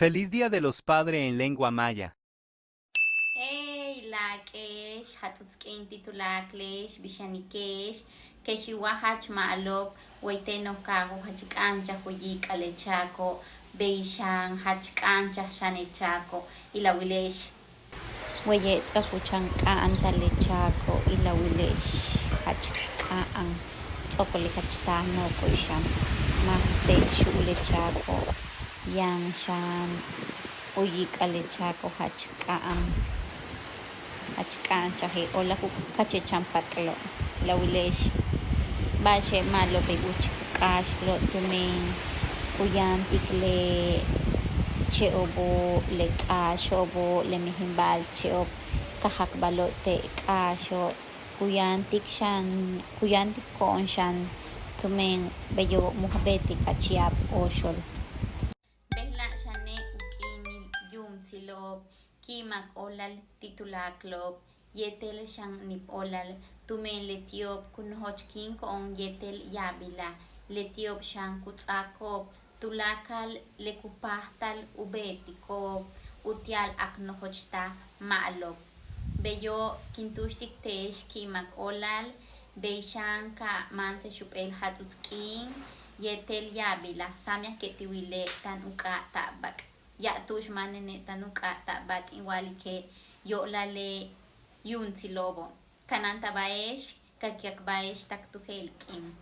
Feliz Día de los Padres en lengua maya. Hey, lakesh, hatutzkin titulaklesh, bishanikesh, keshiwahach maalop, waiteno kago hachkancha huyik alechako, beishan hachkancha shanechako, ilawilesh. Weye tsahuchanka antalechako, ilawilesh, hachkaan, tsokole hachta no koishan, mahse shulechako, yang shan, uyik alechako hachkaan. Achkan chahe ola hu kache champatlo la wilesh bashe malo be uch kash lo tumen uyan tikle cheobo le kashobo le mihimbal cheob kahak balote kasho uyan tik konshan tumen beyo muhabeti kachiap oshol Behla shane ukini yum silob kimak olal titulaklob yetel shan nip olal tumen letiop kunhochkin kon yetel yabila letiop shan kutsakob tulakal lekupahtal ubetikob utial aknohochta ma'lob beyo kintushtik tesh kimak olal beishan ka manse shupel hatutzkin yetel yabila samia ketiwile tan uka tabak ya tush manene tan uka tabak igual que yo la le yun lobo kananta baesh kakyak baesh tak tu helkim